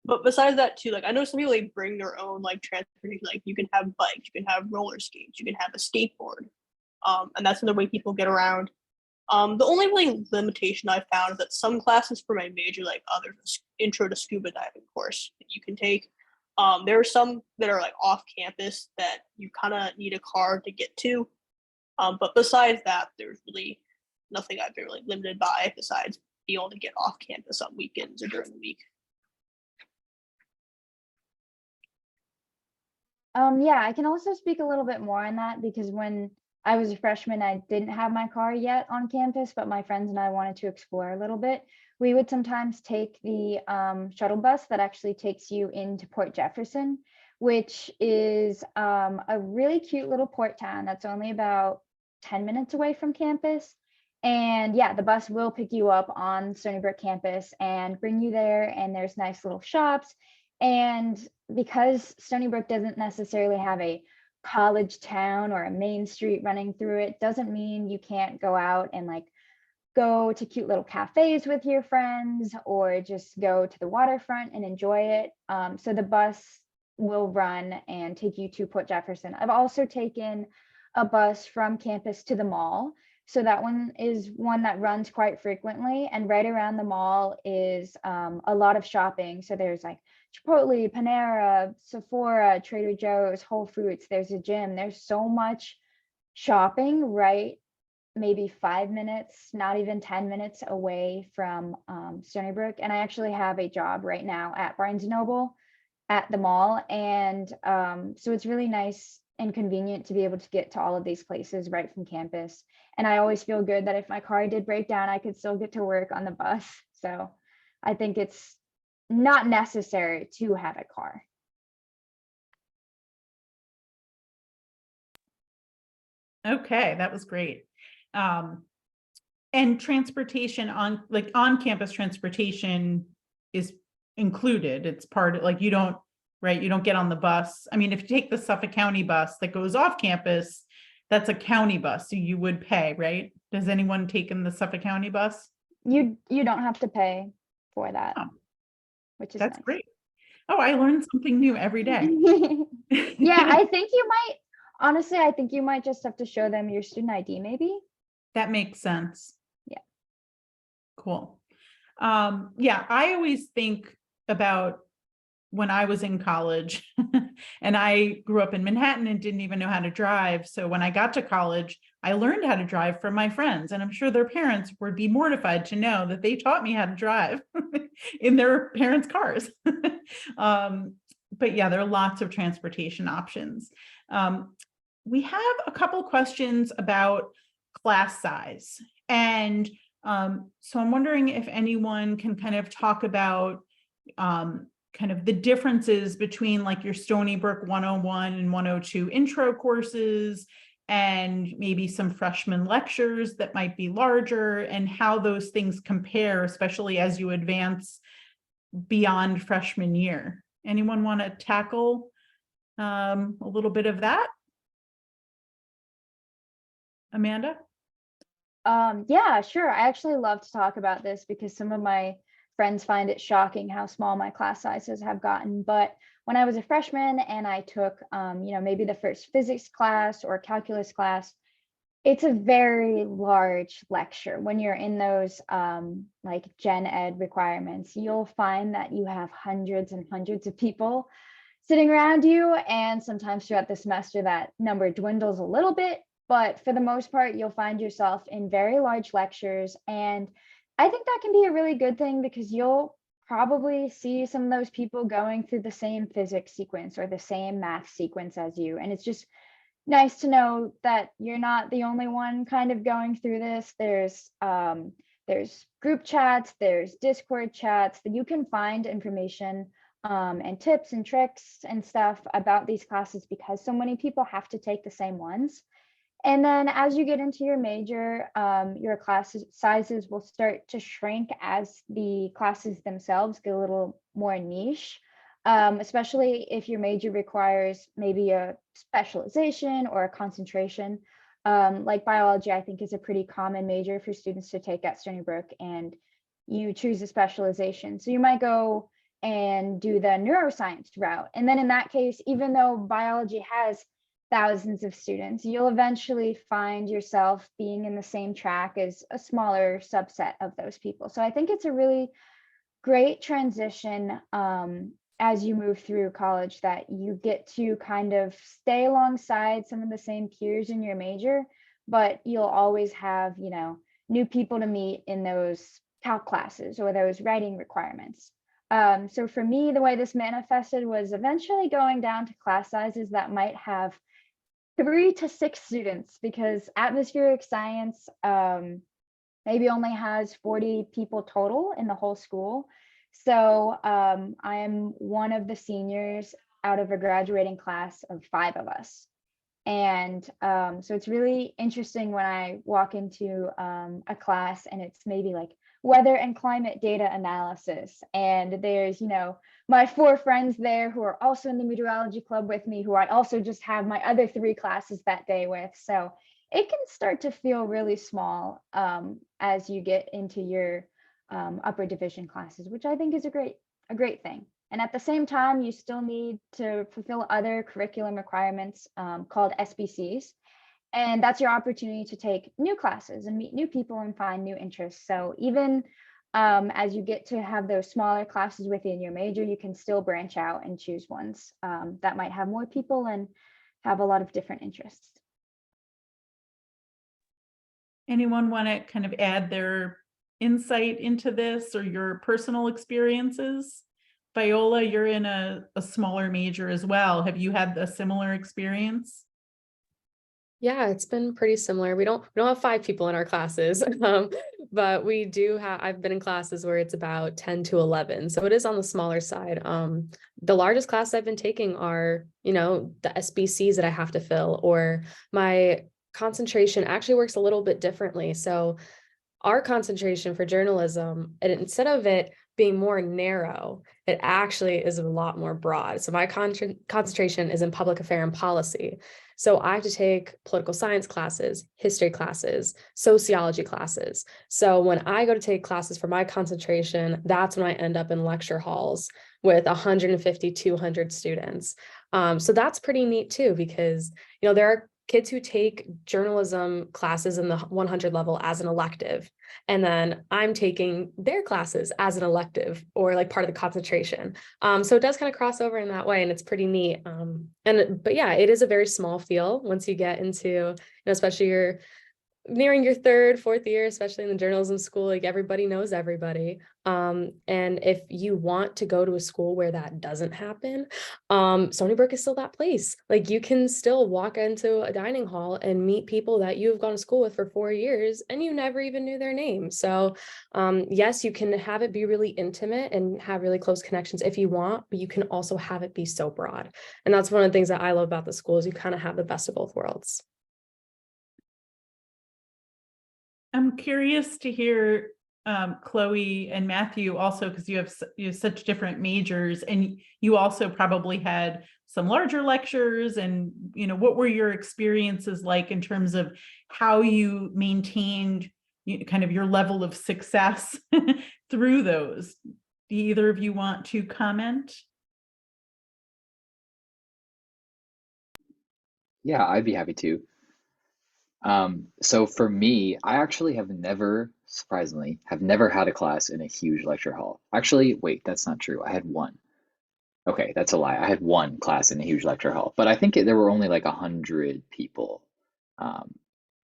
But besides that too, like, I know some people, like, bring their own, like, transportation. Like, you can have bikes, you can have roller skates, you can have a skateboard. And that's another way people get around. The only really limitation I found is that some classes for my major, like there's an intro to scuba diving course that you can take. There are some that are like off campus that you kind of need a car to get to. But besides that, there's really nothing I've been really limited by besides being able to get off campus on weekends or during the week. Yeah, I can also speak a little bit more on that because when I was a freshman, I didn't have my car yet on campus, but my friends and I wanted to explore a little bit. We would sometimes take the shuttle bus that actually takes you into Port Jefferson, which is a really cute little port town that's only about 10 minutes away from campus. And yeah, the bus will pick you up on Stony Brook campus and bring you there. And there's nice little shops. And because Stony Brook doesn't necessarily have a college town or a main street running through it, doesn't mean you can't go out and like go to cute little cafes with your friends or just go to the waterfront and enjoy it. So the bus will run and take you to Port Jefferson. I've also taken a bus from campus to the mall. So that one is one that runs quite frequently, and right around the mall is a lot of shopping. So there's like Chipotle, Panera, Sephora, Trader Joe's, Whole Foods, there's a gym. There's so much shopping right maybe 5 minutes, not even 10 minutes away from Stony Brook. And I actually have a job right now at Barnes & Noble at the mall. And so it's really nice and convenient to be able to get to all of these places right from campus. And I always feel good that if my car did break down, I could still get to work on the bus. So I think it's not necessary to have a car. Okay, that was great. And transportation on-campus transportation is included. It's part of, like, you don't get on the bus. I mean, if you take the Suffolk County bus that goes off campus, that's a county bus, so you would pay, right? Does anyone take in the Suffolk County bus? You don't have to pay for that, Oh, which is that's nice. great. Oh, I learn something new every day. Yeah, I think you might, honestly, I think you might just have to show them your student ID maybe. That makes sense. Yeah. Cool. Yeah, I always think about when I was in college and I grew up in Manhattan and didn't even know how to drive. So when I got to college, I learned how to drive from my friends, and I'm sure their parents would be mortified to know that they taught me how to drive in their parents' cars. But yeah, there are lots of transportation options. We have a couple questions about class size. And so I'm wondering if anyone can kind of talk about kind of the differences between like your Stony Brook 101 and 102 intro courses, and maybe some freshman lectures that might be larger, and how those things compare, especially as you advance beyond freshman year. Anyone want to tackle a little bit of that? Amanda? Yeah, sure. I actually love to talk about this because some of my friends find it shocking how small my class sizes have gotten. But when I was a freshman and I took, maybe the first physics class or calculus class, it's a very large lecture. When you're in those like gen ed requirements, you'll find that you have hundreds and hundreds of people sitting around you. And sometimes throughout the semester, that number dwindles a little bit. But for the most part, you'll find yourself in very large lectures. And I think that can be a really good thing because you'll probably see some of those people going through the same physics sequence or the same math sequence as you. And it's just nice to know that you're not the only one kind of going through this. There's group chats, there's Discord chats that you can find information and tips and tricks and stuff about these classes because so many people have to take the same ones. And then as you get into your major, your class sizes will start to shrink as the classes themselves get a little more niche, especially if your major requires maybe a specialization or a concentration. Like biology, I think, is a pretty common major for students to take at Stony Brook, and you choose a specialization. So you might go and do the neuroscience route. And then in that case, even though biology has thousands of students, you'll eventually find yourself being in the same track as a smaller subset of those people. So I think it's a really great transition as you move through college, that you get to kind of stay alongside some of the same peers in your major, but you'll always have, new people to meet in those calc classes or those writing requirements. So for me, the way this manifested was eventually going down to class sizes that might have 3 to 6 students, because atmospheric science maybe only has 40 people total in the whole school. So I am one of the seniors out of a graduating class of 5 of us. And so it's really interesting when I walk into a class and it's maybe like weather and climate data analysis. And there's, my 4 friends there who are also in the meteorology club with me, who I also just have my other 3 classes that day with. So it can start to feel really small as you get into your upper division classes, which I think is a great thing. And at the same time, you still need to fulfill other curriculum requirements called SBCs. And that's your opportunity to take new classes and meet new people and find new interests. So even as you get to have those smaller classes within your major, you can still branch out and choose ones that might have more people and have a lot of different interests. Anyone want to kind of add their insight into this or your personal experiences? Viola, you're in a smaller major as well. Have you had a similar experience? Yeah, it's been pretty similar. We don't have 5 people in our classes, but we do have. I've been in classes where it's about 10 to 11, so it is on the smaller side. The largest class I've been taking are, the SBCs that I have to fill, or my concentration actually works a little bit differently. So our concentration for journalism, and instead of it being more narrow, it actually is a lot more broad. So my concentration is in public affairs and policy. So I have to take political science classes, history classes, sociology classes. So when I go to take classes for my concentration, that's when I end up in lecture halls with 150, 200 students. So that's pretty neat too, because there are kids who take journalism classes in the 100 level as an elective, and then I'm taking their classes as an elective or like part of the concentration. So it does kind of cross over in that way, and it's pretty neat. But yeah, it is a very small field once you get into, especially your nearing your third, fourth year, especially in the journalism school, like everybody knows everybody. And if you want to go to a school where that doesn't happen, Stony Brook is still that place. Like you can still walk into a dining hall and meet people that you've gone to school with for 4 years and you never even knew their name. So yes, you can have it be really intimate and have really close connections if you want, but you can also have it be so broad. And that's one of the things that I love about the school is you kind of have the best of both worlds. I'm curious to hear Chloe and Matthew also, because you have such different majors, and you also probably had some larger lectures, and what were your experiences like in terms of how you maintained kind of your level of success through those? Do either of you want to comment? Yeah, I'd be happy to. So for me, I actually have never, surprisingly, have never had a class in a huge lecture hall. Actually, wait, that's not true. I had one. Okay, that's a lie. I had one class in a huge lecture hall, but I think there were only like 100 people, um,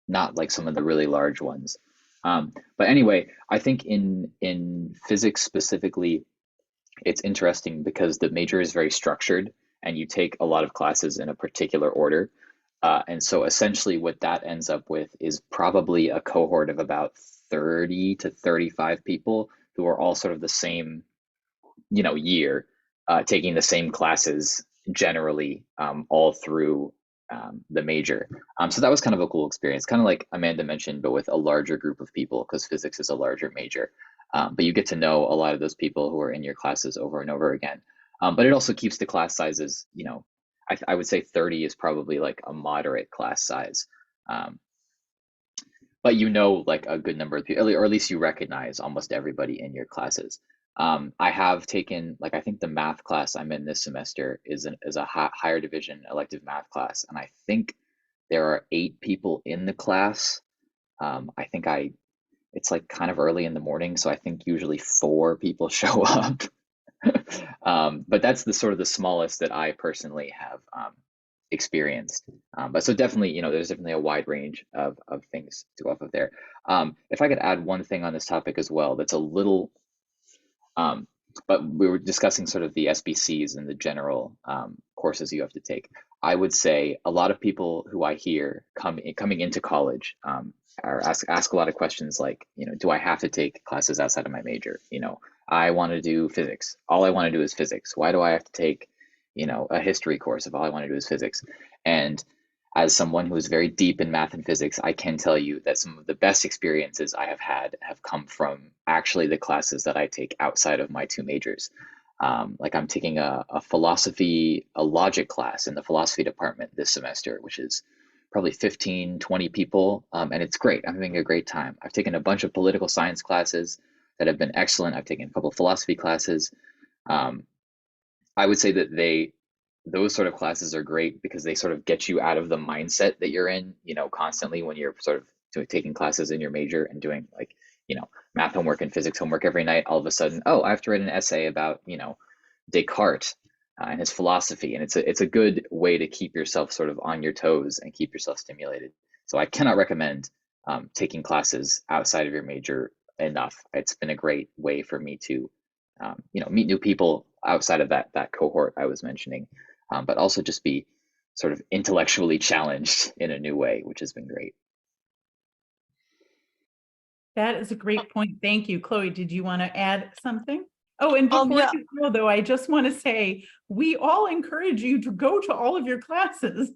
not like some of the really large ones. But anyway, I think in physics specifically, it's interesting because the major is very structured and you take a lot of classes in a particular order. And so essentially what that ends up with is probably a cohort of about 30 to 35 people who are all sort of the same, year, taking the same classes generally, all through the major. So that was kind of a cool experience, kind of like Amanda mentioned, but with a larger group of people because physics is a larger major. But you get to know a lot of those people who are in your classes over and over again. But it also keeps the class sizes, I would say 30 is probably like a moderate class size. Um, but like a good number of people, or at least you recognize almost everybody in your classes. I have taken, like, I think the math class I'm in this semester is a higher division elective math class, and I think there are 8 people in the class. I think it's like kind of early in the morning, so I think usually 4 people show up. But that's the sort of the smallest that I personally have experienced. But so definitely, there's definitely a wide range of things to go off of there. If I could add one thing on this topic as well, that's a little, but we were discussing sort of the SBCs and the general courses you have to take. I would say a lot of people who I hear coming into college are ask a lot of questions like, do I have to take classes outside of my major? I want to do physics. All I want to do is physics. Why do I have to take, a history course if all I want to do is physics? And as someone who is very deep in math and physics, I can tell you that some of the best experiences I have had have come from actually the classes that I take outside of my 2 majors. Like I'm taking a logic class in the philosophy department this semester, which is probably 15, 20 people. And it's great. I'm having a great time. I've taken a bunch of political science classes that have been excellent. I've taken a couple of philosophy classes. I would say that those sort of classes are great because they sort of get you out of the mindset that you're in, constantly when you're sort of taking classes in your major and doing like, math homework and physics homework every night. All of a sudden, oh, I have to write an essay about, Descartes and his philosophy. And it's a good way to keep yourself sort of on your toes and keep yourself stimulated. So I cannot recommend taking classes outside of your major enough. It's been a great way for me to, meet new people outside of that cohort I was mentioning, but also just be sort of intellectually challenged in a new way, which has been great. That is a great point. Thank you. Chloe, did you want to add something? Oh, and before Yeah. you go, though, I just want to say, we all encourage you to go to all of your classes,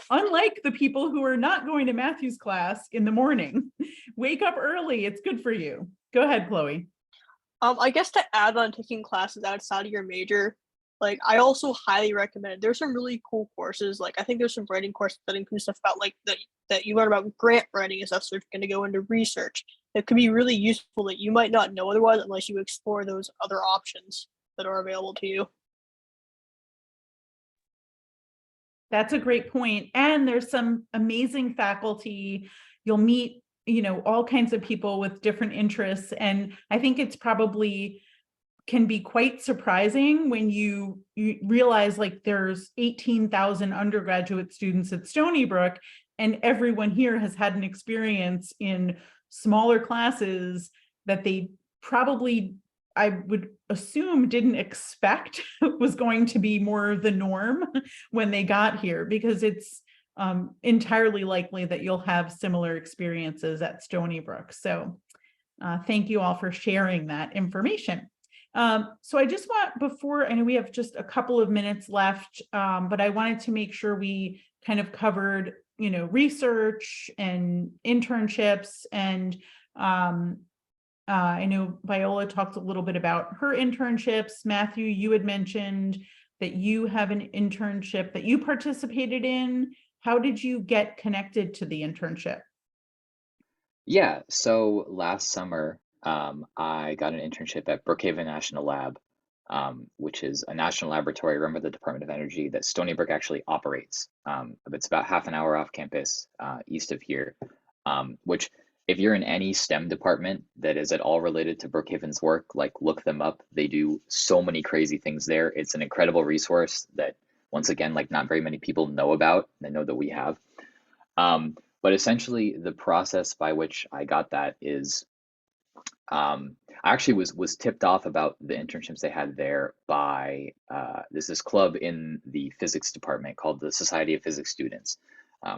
unlike the people who are not going to Matthew's class in the morning. Wake up early. It's good for you. Go ahead, Chloe. I guess to add on taking classes outside of your major, like I also highly recommend it. There's some really cool courses. Like I think there's some writing courses that include stuff about like that you learn about grant writing and stuff. So if you're going to go into research, it could be really useful that you might not know otherwise unless you explore those other options that are available to you. That's a great point. And there's some amazing faculty. You'll meet, all kinds of people with different interests. And I think it's probably can be quite surprising when you realize like there's 18,000 undergraduate students at Stony Brook, and everyone here has had an experience in smaller classes that they probably, I would assume, didn't expect was going to be more the norm when they got here, because it's entirely likely that you'll have similar experiences at Stony Brook. So thank you all for sharing that information. So I just want, before, I know we have just a couple of minutes left, but I wanted to make sure we kind of covered, research and internships. And I know Viola talked a little bit about her internships. Matthew, you had mentioned that you have an internship that you participated in. How did you get connected to the internship? Yeah, so last summer, I got an internship at Brookhaven National Lab, which is a national laboratory run by the Department of Energy that Stony Brook actually operates. It's about half an hour off campus, east of here, which if you're in any STEM department that is at all related to Brookhaven's work, like look them up. They do so many crazy things there. It's an incredible resource that, once again, like not very many people know about. They know that we have. But essentially, the process by which I got that is I actually was tipped off about the internships they had there by there's this club in the physics department called the Society of Physics Students,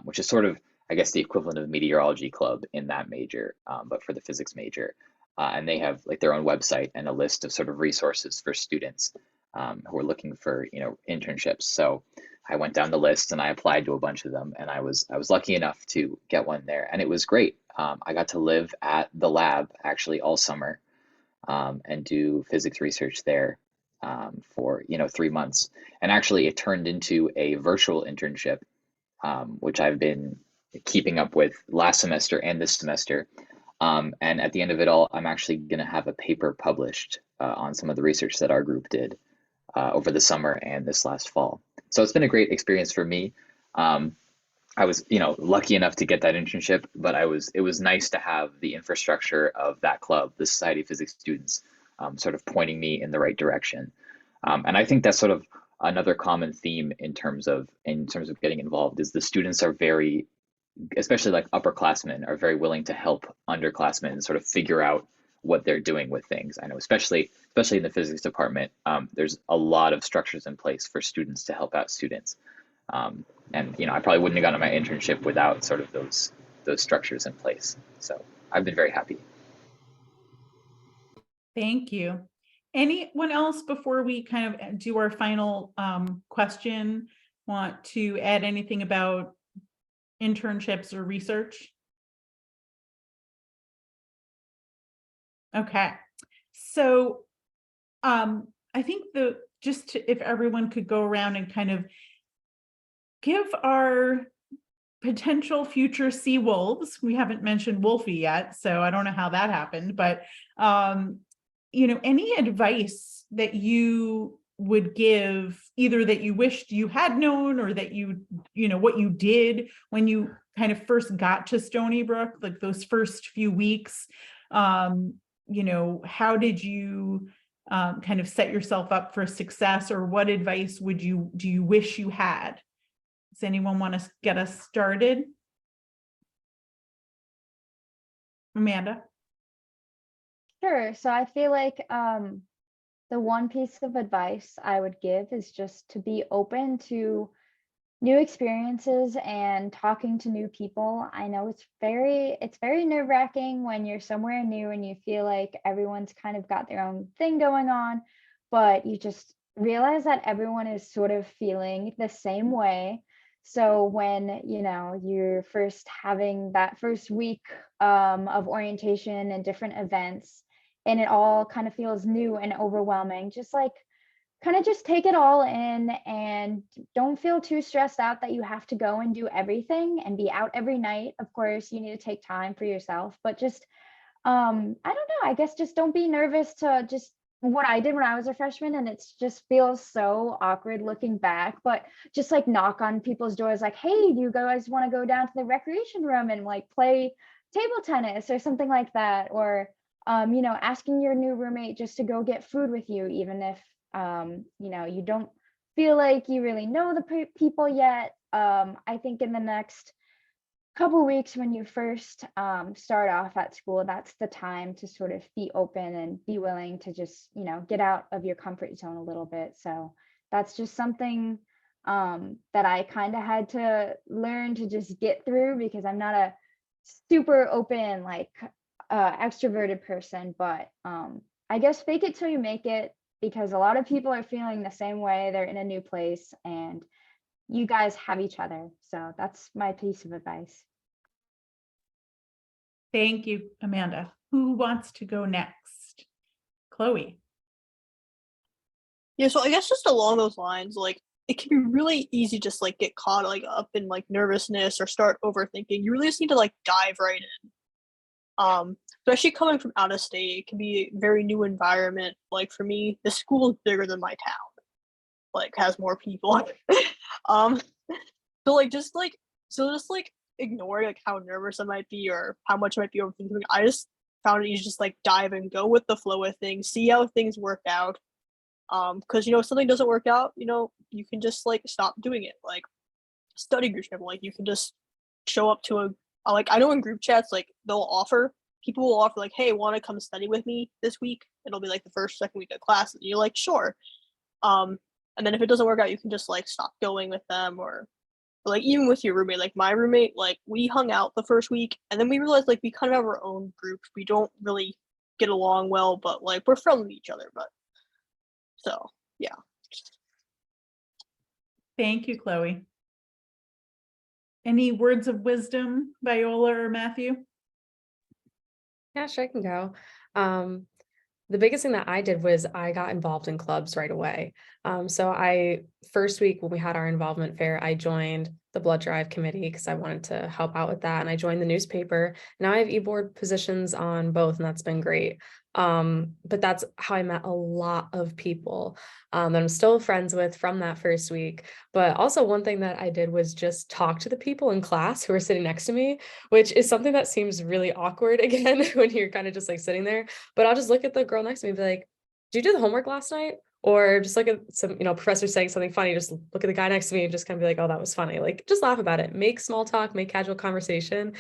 which is sort of, I guess, the equivalent of meteorology club in that major, but for the physics major. And they have like their own website and a list of sort of resources for students who are looking for, internships. So I went down the list and I applied to a bunch of them, and I was lucky enough to get one there, and it was great. I got to live at the lab actually all summer and do physics research there for 3 months, and actually it turned into a virtual internship, which I've been keeping up with last semester and this semester. And at the end of it all, I'm actually going to have a paper published on some of the research that our group did over the summer and this last fall. So it's been a great experience for me. I was, lucky enough to get that internship, but it was nice to have the infrastructure of that club, the Society of Physics Students, sort of pointing me in the right direction. And I think that's sort of another common theme in terms of getting involved is the students are very, especially like upperclassmen, are very willing to help underclassmen sort of figure out what they're doing with things. I know, especially in the physics department, there's a lot of structures in place for students to help out students. And I probably wouldn't have gotten my internship without sort of those structures in place. So I've been very happy. Thank you. Anyone else before we kind of do our final question want to add anything about internships or research? Okay, so I think if everyone could go around and kind of give our potential future sea wolves. We haven't mentioned Wolfie yet, so I don't know how that happened, but any advice that you would give, either that you wished you had known or that what you did when you kind of first got to Stony Brook, like those first few weeks, how did you kind of set yourself up for success, or what advice do you wish you had? Does anyone want to get us started? Amanda? Sure. So I feel like the one piece of advice I would give is just to be open to new experiences and talking to new people. I know it's very nerve-wracking when you're somewhere new and you feel like everyone's kind of got their own thing going on, but you just realize that everyone is sort of feeling the same way. So when, you're first having that first week of orientation and different events, and it all kind of feels new and overwhelming, just like kind of just take it all in and don't feel too stressed out that you have to go and do everything and be out every night. Of course, you need to take time for yourself, but just I don't know, I guess just don't be nervous to just what I did when I was a freshman, and it's just feels so awkward looking back, but just like knock on people's doors like, hey, do you guys want to go down to the recreation room and like play table tennis or something like that? Or asking your new roommate just to go get food with you, even if you don't feel like you really know the people yet. I think in the next couple weeks when you first start off at school, that's the time to sort of be open and be willing to just get out of your comfort zone a little bit. So that's just something that I kind of had to learn to just get through, because I'm not a super open like extroverted person, but I guess fake it till you make it, because a lot of people are feeling the same way. They're in a new place and you guys have each other. So that's my piece of advice. Thank you, Amanda. Who wants to go next? Chloe. Yeah, so I guess just along those lines, like it can be really easy just like get caught like up in like nervousness or start overthinking. You really just need to like dive right in. Especially coming from out of state, it can be a very new environment. Like for me, the school is bigger than my town, like has more people. um, so just ignore like how nervous I might be or how much I might be overthinking. I just found it easy to just like dive and go with the flow of things, see how things work out. Because if something doesn't work out, you can just like stop doing it. Like study group, like you can just show up to like I know in group chats, like people will offer like, hey, want to come study with me this week? It'll be like the first, second week of class, and you're like, sure. And then if it doesn't work out, you can just like stop going with them, or like even with your roommate. Like my roommate, like we hung out the first week, and then we realized like we kind of have our own groups. We don't really get along well, but like we're friendly with each other. But so yeah. Thank you, Chloe. Any words of wisdom, Viola or Matthew? Yeah, sure, I can go. The biggest thing that I did was I got involved in clubs right away. So first week when we had our involvement fair, I joined the blood drive committee because I wanted to help out with that. And I joined the newspaper. Now I have e-board positions on both, and that's been great. But that's how I met a lot of people that I'm still friends with from that first week. But also one thing that I did was just talk to the people in class who were sitting next to me, which is something that seems really awkward again when you're kind of just like sitting there. But I'll just look at the girl next to me and be like, did you do the homework last night? Or just look at some, professor saying something funny, just look at the guy next to me and just kind of be like, oh, that was funny. Like, just laugh about it, make small talk, make casual conversation.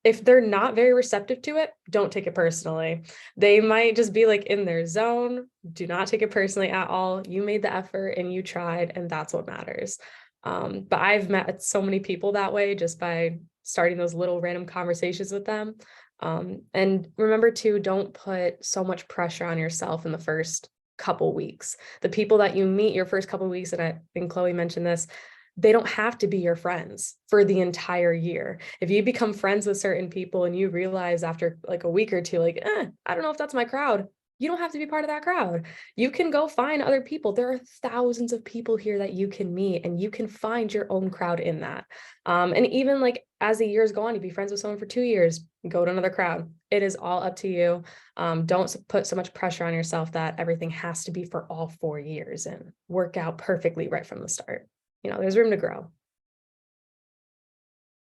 If they're not very receptive to it, don't take it personally. They might just be like in their zone. Do not take it personally at all. You made the effort and you tried, and that's what matters. But I've met so many people that way just by starting those little random conversations with them. And remember too, don't put so much pressure on yourself in the first couple weeks. The people that you meet your first couple weeks, and I think Chloe mentioned this, they don't have to be your friends for the entire year. If you become friends with certain people and you realize after like a week or two, like, I don't know if that's my crowd, you don't have to be part of that crowd. You can go find other people. There are thousands of people here that you can meet, and you can find your own crowd in that. And even like as the years go on, you be friends with someone for 2 years, go to another crowd. It is all up to you. Don't put so much pressure on yourself that everything has to be for all 4 years and work out perfectly right from the start. There's room to grow.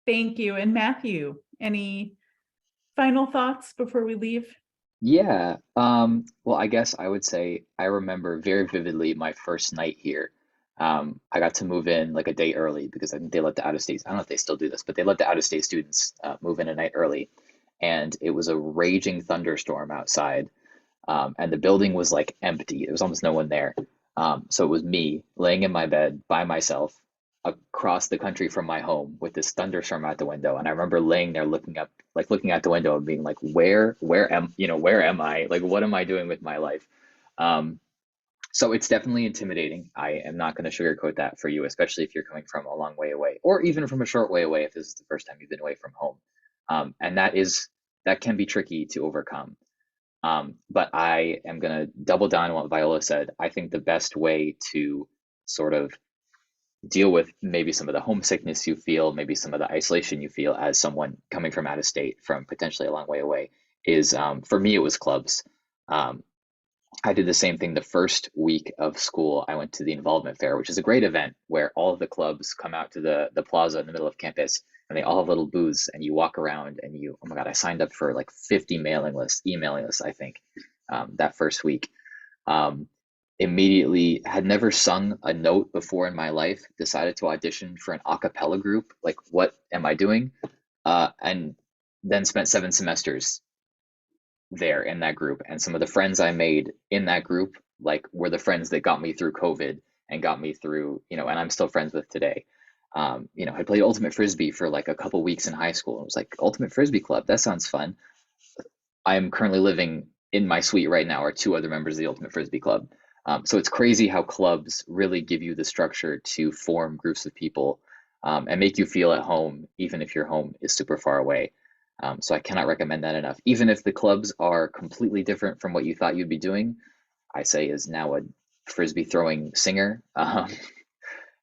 Thank you. And Matthew, any final thoughts before we leave? Yeah. Well, I guess I would say I remember very vividly my first night here. I got to move in like a day early because I think they let the out of state, I don't know if they still do this, but they let the out of state students move in a night early. And it was a raging thunderstorm outside. And the building was like empty. There was almost no one there. So it was me laying in my bed by myself. across the country from my home with this thunderstorm out the window. And I remember laying there looking up, like looking out the window and being like, where am I? Like, what am I doing with my life? So it's definitely intimidating. I am not going to sugarcoat that for you, especially if you're coming from a long way away, or even from a short way away if this is the first time you've been away from home. And that can be tricky to overcome. But I am going to double down on what Viola said. I think the best way to sort of deal with maybe some of the homesickness you feel, maybe some of the isolation you feel as someone coming from out of state, from potentially a long way away, is for me, it was clubs. I did the same thing the first week of school. I went to the Involvement Fair, which is a great event where all of the clubs come out to the plaza in the middle of campus, and they all have little booths, and you walk around and oh my God, I signed up for like 50 emailing lists, I think, that first week. Immediately had never sung a note before in my life, decided to audition for an a cappella group. Like, what am I doing? And then spent 7 semesters there in that group. And some of the friends I made in that group, like, were the friends that got me through COVID and got me through, and I'm still friends with today. I played Ultimate Frisbee for like a couple weeks in high school. It was like, Ultimate Frisbee Club, that sounds fun. I am currently living in my suite right now are 2 other members of the Ultimate Frisbee Club. So it's crazy how clubs really give you the structure to form groups of people and make you feel at home, even if your home is super far away. So I cannot recommend that enough. Even if the clubs are completely different from what you thought you'd be doing, I say is now a Frisbee throwing singer.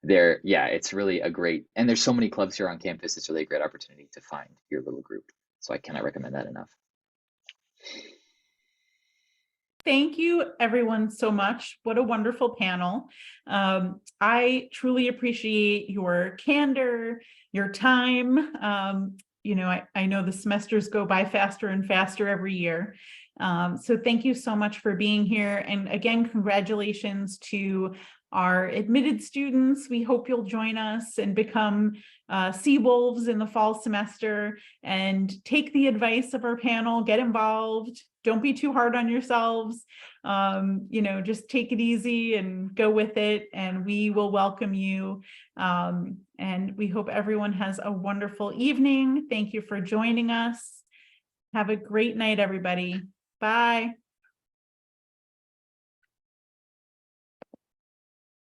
It's really a great, and there's so many clubs here on campus, it's really a great opportunity to find your little group. So I cannot recommend that enough. Thank you, everyone, so much. What a wonderful panel. I truly appreciate your candor, your time. I know the semesters go by faster and faster every year. So thank you so much for being here. And again, congratulations to our admitted students. We hope you'll join us and become sea wolves in the fall semester and take the advice of our panel, get involved. Don't be too hard on yourselves. Just take it easy and go with it. And we will welcome you. And we hope everyone has a wonderful evening. Thank you for joining us. Have a great night, everybody. Bye.